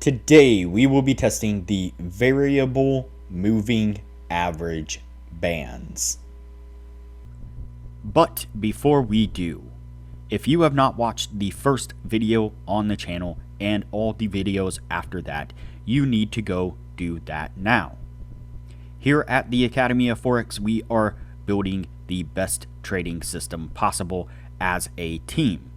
Today we will be testing the variable moving average bands. But before we do, if you have not watched the first video on the channel and all the videos after that, you need to go do that now. Here at the Academy of Forex, we are building the best trading system possible as a team.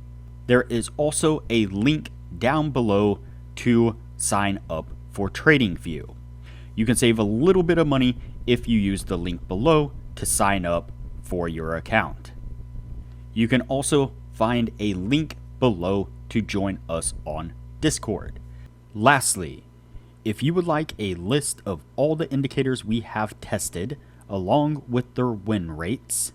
There is also a link down below to sign up for Tradingview. You can save a little bit of money if you use the link below to sign up for your account. You can also find a link below to join us on Discord. Lastly, if you would like a list of all the indicators we have tested along with their win rates,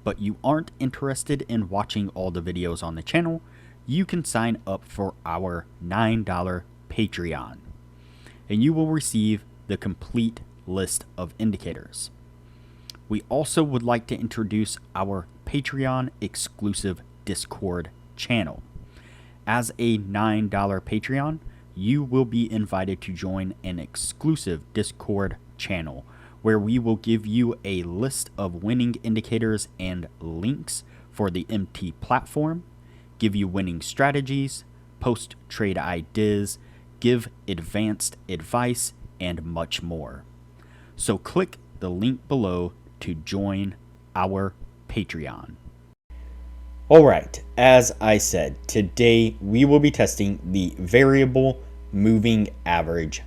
but you aren't interested in watching all the videos on the channel, you can sign up for our $9 Patreon, and you will receive the complete list of indicators. We also would like to introduce our Patreon exclusive Discord channel. As a $9 Patreon, you will be invited to join an exclusive Discord channel where we will give you a list of winning indicators and links for the MT platform, give you winning strategies, post trade ideas, give advanced advice, and much more. So click the link below to join our Patreon. Alright, as I said, today we will be testing the variable moving average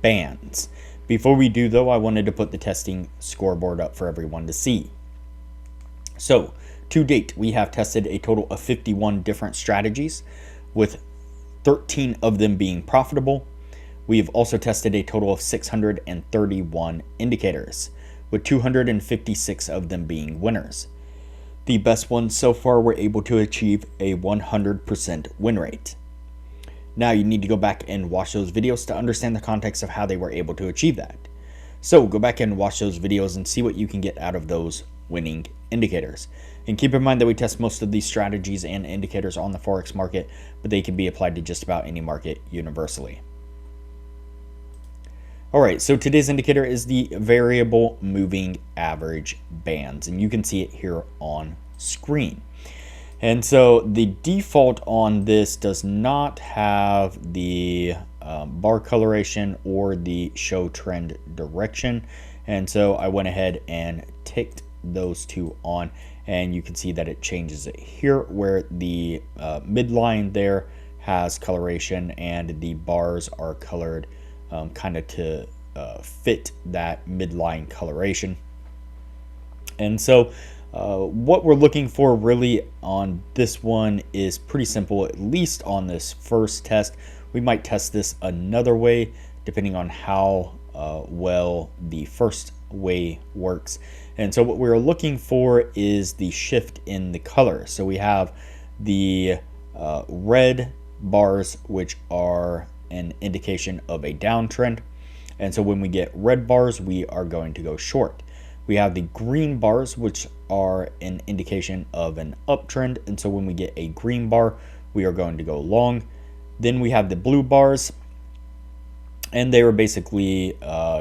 bands. Before we do though, I wanted to put the testing scoreboard up for everyone to see. So, to date, we have tested a total of 51 different strategies, with 13 of them being profitable. We have also tested a total of 631 indicators, with 256 of them being winners. The best ones so far were able to achieve a 100% win rate. Now you need to go back and watch those videos to understand the context of how they were able to achieve that. So go back and watch those videos and see what you can get out of those winning indicators. And keep in mind that we test most of these strategies and indicators on the Forex market, but they can be applied to just about any market universally. Alright, so today's indicator is the variable moving average bands, and you can see it here on screen. And so the default on this does not have the bar coloration or the show trend direction, and so I went ahead and ticked those two on, and you can see that it changes it here where the midline there has coloration and the bars are colored kind of to fit that midline coloration. And so what we're looking for really on this one is pretty simple, at least on this first test. We might test this another way depending on how well the first way works. And so what we're looking for is the shift in the color. So we have the red bars, which are an indication of a downtrend. And so when we get red bars, we are going to go short. We have the green bars, which are an indication of an uptrend. And so when we get a green bar, we are going to go long. Then we have the blue bars, and they were basically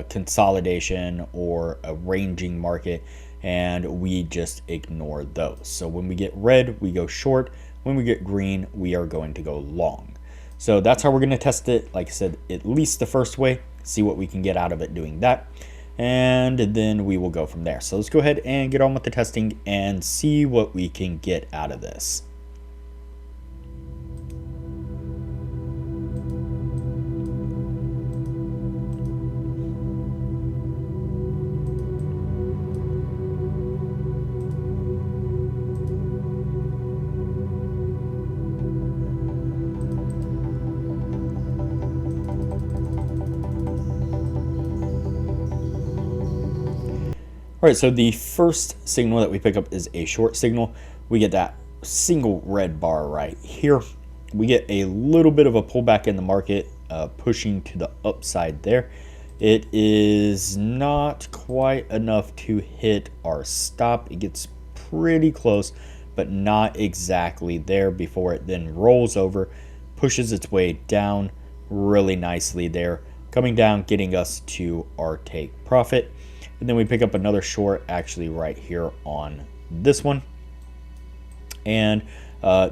consolidation or a ranging market, and we just ignore those. So when we get red, we go short. When we get green, we are going to go long. So that's how we're going to test it. Like I said, at least the first way, see what we can get out of it doing that, and then we will go from there. So let's go ahead and get on with the testing and see what we can get out of this. All right, so the first signal that we pick up is a short signal. We get that single red bar right here. We get a little bit of a pullback in the market, pushing to the upside there. It is not quite enough to hit our stop. It gets pretty close, but not exactly there before it then rolls over, pushes its way down, really nicely there, coming down, getting us to our take profit. And then we pick up another short actually right here on this one. And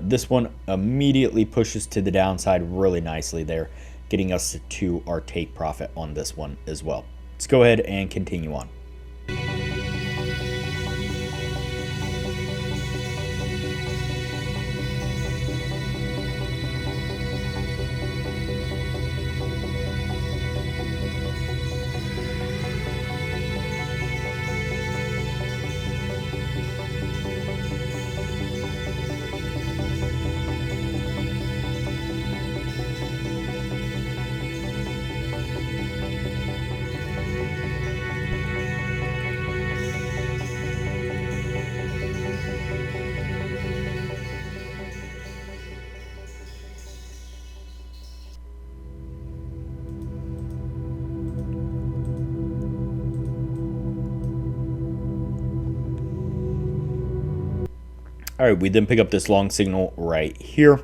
this one immediately pushes to the downside really nicely there, getting us to our take profit on this one as well. Let's go ahead and continue on. All right, we then pick up this long signal right here.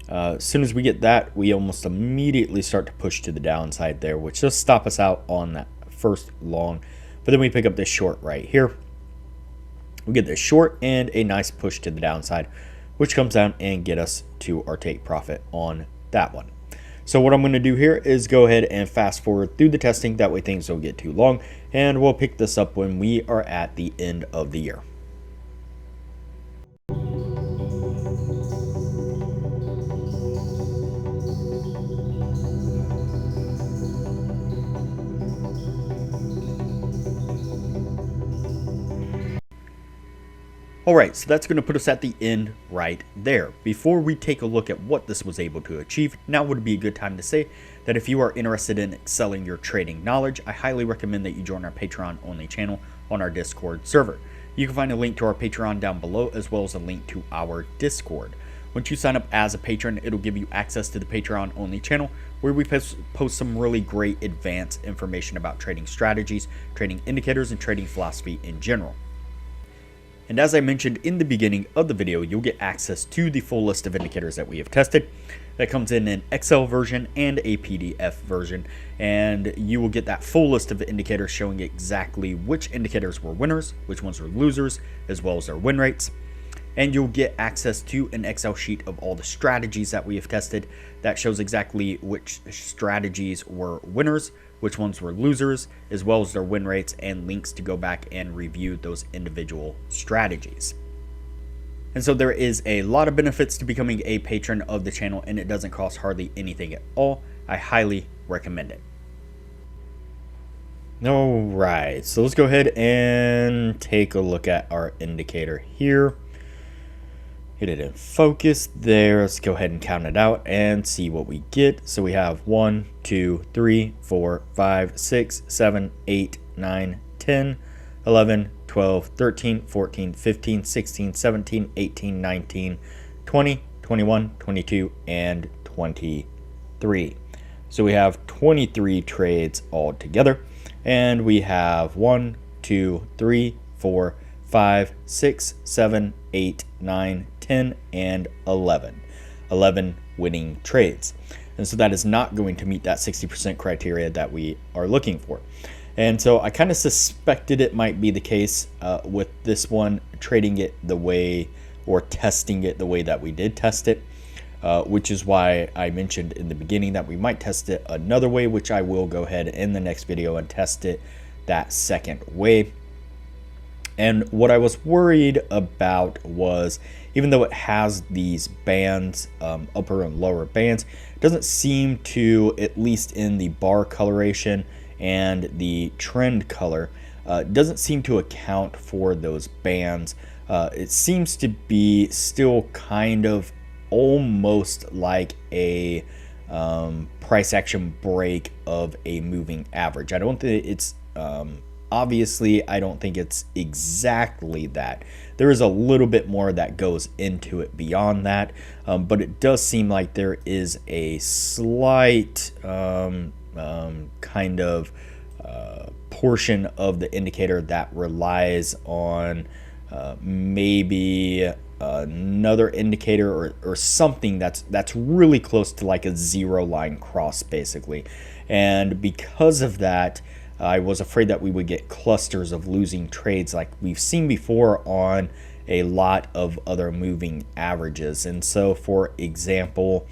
As soon as we get that, we almost immediately start to push to the downside there, which just stop us out on that first long. But then we pick up this short right here. We get this short and a nice push to the downside, which comes down and get us to our take profit on that one. So what I'm going to do here is go ahead and fast forward through the testing. That way things don't get too long, and we'll pick this up when we are at the end of the year. Alright, so that's going to put us at the end right there. Before we take a look at what this was able to achieve, now would be a good time to say that if you are interested in excelling your trading knowledge, I highly recommend that you join our Patreon only channel on our Discord server. You can find a link to our Patreon down below, as well as a link to our Discord. Once you sign up as a patron, it'll give you access to the Patreon only channel, where we post some really great advanced information about trading strategies, trading indicators, and trading philosophy in general. And as I mentioned in the beginning of the video, you'll get access to the full list of indicators that we have tested. That comes in an Excel version and a PDF version, and you will get that full list of indicators showing exactly which indicators were winners, which ones were losers, as well as their win rates. And you'll get access to an Excel sheet of all the strategies that we have tested that shows exactly which strategies were winners, which ones were losers, as well as their win rates, and links to go back and review those individual strategies. And so there is a lot of benefits to becoming a patron of the channel, and it doesn't cost hardly anything at all. I highly recommend it. Alright, so let's go ahead and take a look at our indicator here. Hit it in focus there. Let's go ahead and count it out and see what we get. So we have 1, 2, 3, 4, 5, 6, 7, 8, 9, 10, 11, 12, 13, 14, 15, 16, 17, 18, 19, 20, 21, 22, and 23. So we have 23 trades all together. And we have 1, 2, 3, 4, 5, 6, 7, 8, 9, 10, and 11. 11 winning trades. And so that is not going to meet that 60% criteria that we are looking for. And so I kind of suspected it might be the case with this one, trading it the way, or testing it the way that we did test it, which is why I mentioned in the beginning that we might test it another way, which I will go ahead in the next video and test it that second way. And what I was worried about was, even though it has these bands, upper and lower bands, it doesn't seem to, at least in the bar coloration and the trend color, doesn't seem to account for those bands. It seems to be still kind of almost like a price action break of a moving average. I don't think it's obviously, I don't think it's exactly that. There is a little bit more that goes into it beyond that, but it does seem like there is a slight kind of portion of the indicator that relies on maybe another indicator or something that's really close to like a zero line cross basically. And because of that, I was afraid that we would get clusters of losing trades like we've seen before on a lot of other moving averages. And so for example,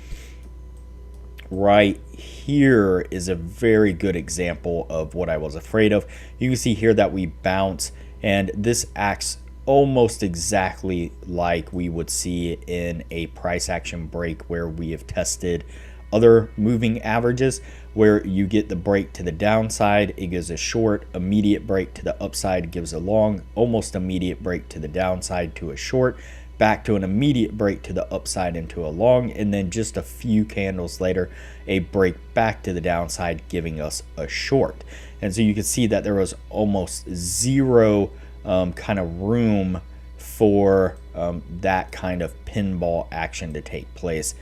right here is a very good example of what I was afraid of. You can see here that we bounce, and this acts almost exactly like we would see in a price action break where we have tested other moving averages, where you get the break to the downside, it gives a short, immediate break to the upside, gives a long, almost immediate break to the downside to a short, back to an immediate break to the upside into a long, and then just a few candles later, a break back to the downside, giving us a short. And so you can see that there was almost zero kind of room for that kind of pinball action to take place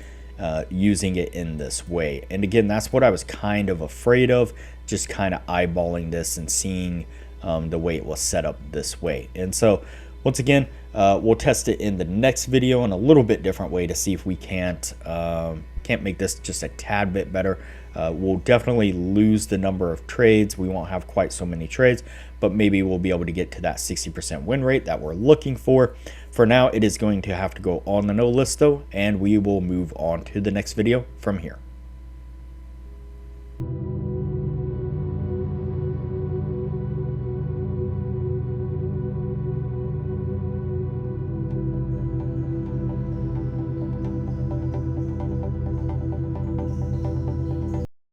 using it in this way. And again, that's what I was kind of afraid of, just kind of eyeballing this and seeing the way it was set up this way. And so once again, we'll test it in the next video in a little bit different way to see if we can't make this just a tad bit better. We'll definitely lose the number of trades. We won't have quite so many trades, but maybe we'll be able to get to that 60% win rate that we're looking for. For now, it is going to have to go on the no list though, and we will move on to the next video from here.